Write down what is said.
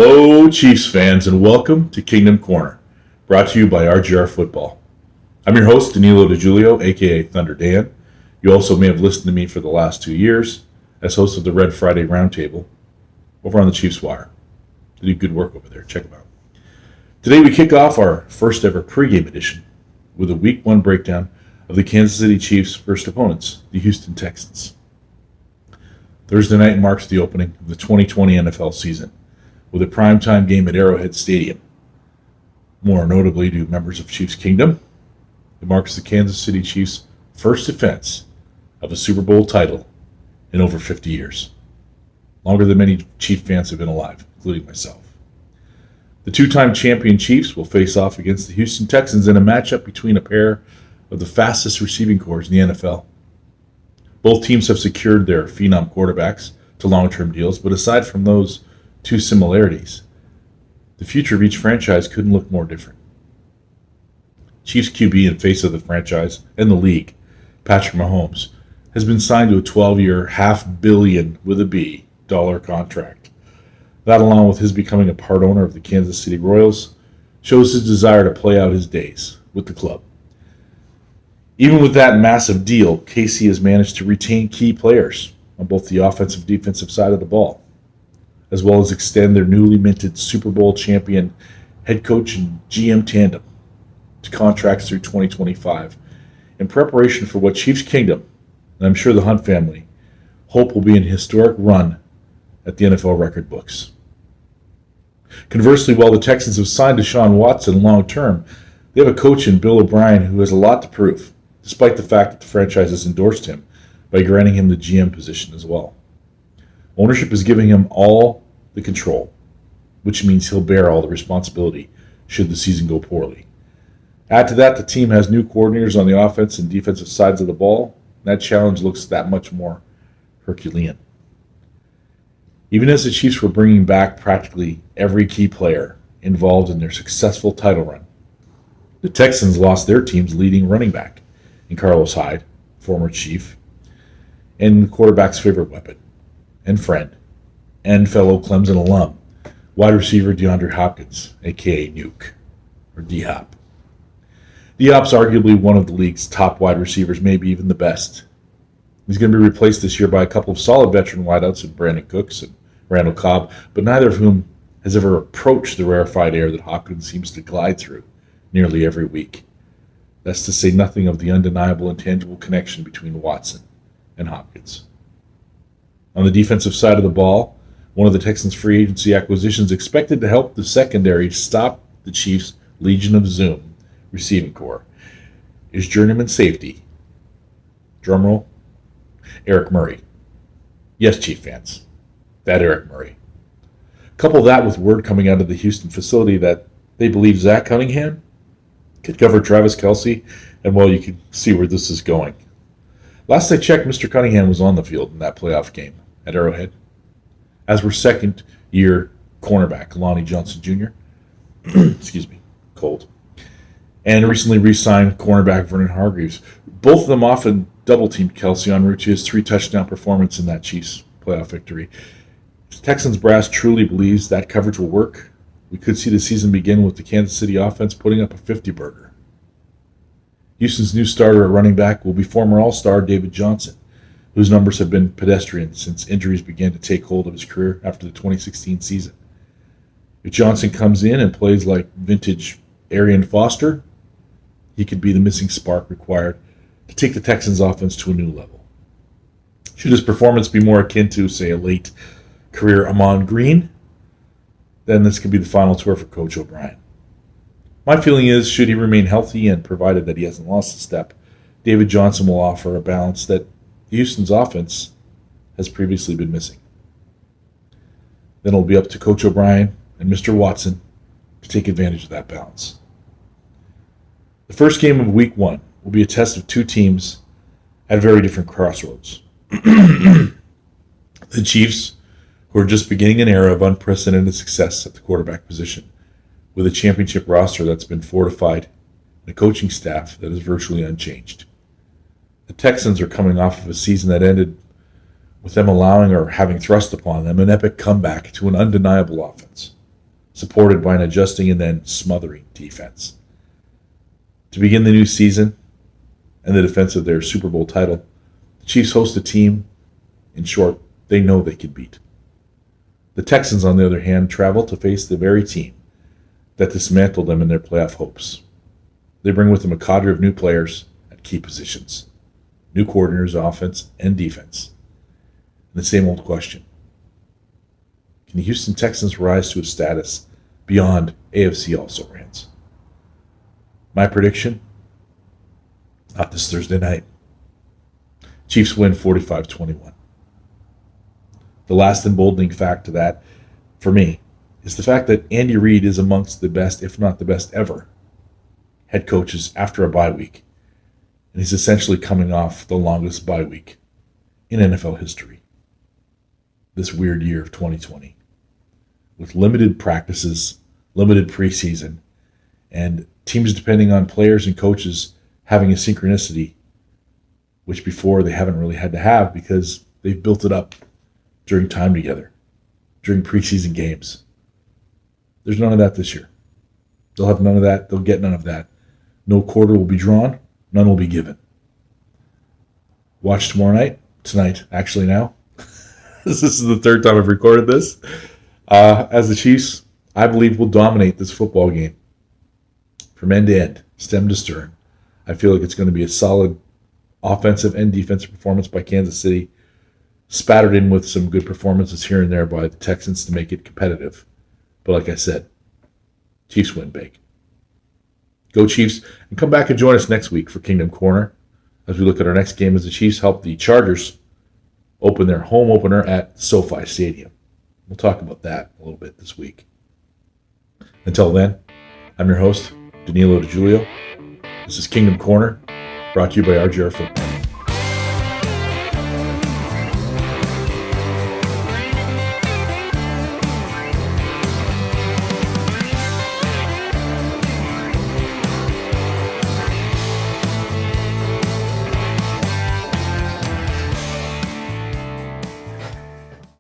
Hello, Chiefs fans, and welcome to Kingdom Corner, brought to you by RGR Football. I'm your host, Danilo DiGiulio, a.k.a. Thunder Dan. You also may have listened to me for the last 2 years as host of the Red Friday Roundtable over on the Chiefs Wire. They do good work over there. Check them out. Today we kick off our first ever pregame edition with a Week 1 breakdown of the Kansas City Chiefs' first opponents, the Houston Texans. Thursday night marks the opening of the 2020 NFL season, with a primetime game at Arrowhead Stadium. More notably to members of Chiefs Kingdom, it marks the Kansas City Chiefs' first defense of a Super Bowl title in over 50 years. Longer than many Chief fans have been alive, including myself. The two-time champion Chiefs will face off against the Houston Texans in a matchup between a pair of the fastest receiving corps in the NFL. Both teams have secured their phenom quarterbacks to long-term deals, but aside from those two similarities, the future of each franchise couldn't look more different. Chiefs QB and face of the franchise and the league, Patrick Mahomes, has been signed to a 12-year, $500 million with a B dollar contract. That, along with his becoming a part owner of the Kansas City Royals, shows his desire to play out his days with the club. Even with that massive deal, KC has managed to retain key players on both the offensive and defensive side of the ball, as well as extend their newly minted Super Bowl champion head coach and GM tandem to contracts through 2025 in preparation for what Chiefs Kingdom, and I'm sure the Hunt family, hope will be an historic run at the NFL record books. Conversely, while the Texans have signed Deshaun Watson long-term, they have a coach in Bill O'Brien who has a lot to prove, despite the fact that the franchise has endorsed him by granting him the GM position as well. Ownership is giving him all the control, which means he'll bear all the responsibility should the season go poorly. Add to that, the team has new coordinators on the offense and defensive sides of the ball. That challenge looks that much more Herculean. Even as the Chiefs were bringing back practically every key player involved in their successful title run, the Texans lost their team's leading running back in Carlos Hyde, former Chief, and the quarterback's favorite weapon and friend and fellow Clemson alum, wide receiver DeAndre Hopkins, a.k.a. Nuke, or D-Hop. D-Hop's arguably one of the league's top wide receivers, maybe even the best. He's going to be replaced this year by a couple of solid veteran wideouts in Brandon Cooks and Randall Cobb, but neither of whom has ever approached the rarefied air that Hopkins seems to glide through nearly every week. That's to say nothing of the undeniable and tangible connection between Watson and Hopkins. On the defensive side of the ball, one of the Texans' free agency acquisitions expected to help the secondary stop the Chiefs' Legion of Zoom receiving corps is journeyman safety, drumroll, Eric Murray. Yes, Chief fans, that Eric Murray. Couple that with word coming out of the Houston facility that they believe Zach Cunningham could cover Travis Kelce, and well, you can see where this is going. Last I checked, Mr. Cunningham was on the field in that playoff game at Arrowhead, as were second-year cornerback Lonnie Johnson Jr. Excuse me, cold. And recently re-signed cornerback Vernon Hargreaves. Both of them often double-teamed Kelce en route to his 3-touchdown performance in that Chiefs playoff victory. If Texans brass truly believes that coverage will work, we could see the season begin with the Kansas City offense putting up a 50-burger. Houston's new starter at running back will be former All-Star David Johnson, whose numbers have been pedestrian since injuries began to take hold of his career after the 2016 season. If Johnson comes in and plays like vintage Arian Foster, he could be the missing spark required to take the Texans' offense to a new level. Should his performance be more akin to, say, a late career Ahman Green, then this could be the final tour for Coach O'Brien. My feeling is, should he remain healthy and provided that he hasn't lost a step, David Johnson will offer a balance that Houston's offense has previously been missing. Then it'll be up to Coach O'Brien and Mr. Watson to take advantage of that balance. The first game of Week 1 will be a test of two teams at very different crossroads. The Chiefs, who are just beginning an era of unprecedented success at the quarterback position, with a championship roster that's been fortified and a coaching staff that is virtually unchanged. The Texans are coming off of a season that ended with them allowing or having thrust upon them an epic comeback to an undeniable offense. supported by an adjusting and then smothering defense. To begin the new season and the defense of their Super Bowl title, the Chiefs host a team, in short, they know they can beat. The Texans, on the other hand, travel to face the very team that dismantled them in their playoff hopes. They bring with them a cadre of new players at key positions, new coordinators, offense and defense. And the same old question: can the Houston Texans rise to a status beyond AFC also-rans? My prediction? Not this Thursday night. Chiefs win 45-21. The last emboldening fact to that, for me, is the fact that Andy Reid is amongst the best, if not the best ever, head coaches after a bye week. And he's essentially coming off the longest bye week in NFL history. This weird year of 2020. With limited practices, limited preseason, and teams depending on players and coaches having a synchronicity, which before they haven't really had to have because they've built it up during time together, during preseason games. There's none of that this year. They'll have none of that. They'll get none of that. No quarter will be drawn. None will be given. Watch tomorrow night. Tonight, actually now. This is the third time I've recorded this. As the Chiefs, I believe, will dominate this football game. From end to end, stem to stern. I feel like it's going to be a solid offensive and defensive performance by Kansas City, spattered in with some good performances here and there by the Texans to make it competitive. But like I said, Chiefs win big. Go Chiefs, and come back and join us next week for Kingdom Corner as we look at our next game as the Chiefs help the Chargers open their home opener at SoFi Stadium. We'll talk about that a little bit this week. Until then, I'm your host, Danilo DiGiulio. This is Kingdom Corner, brought to you by RGR Football.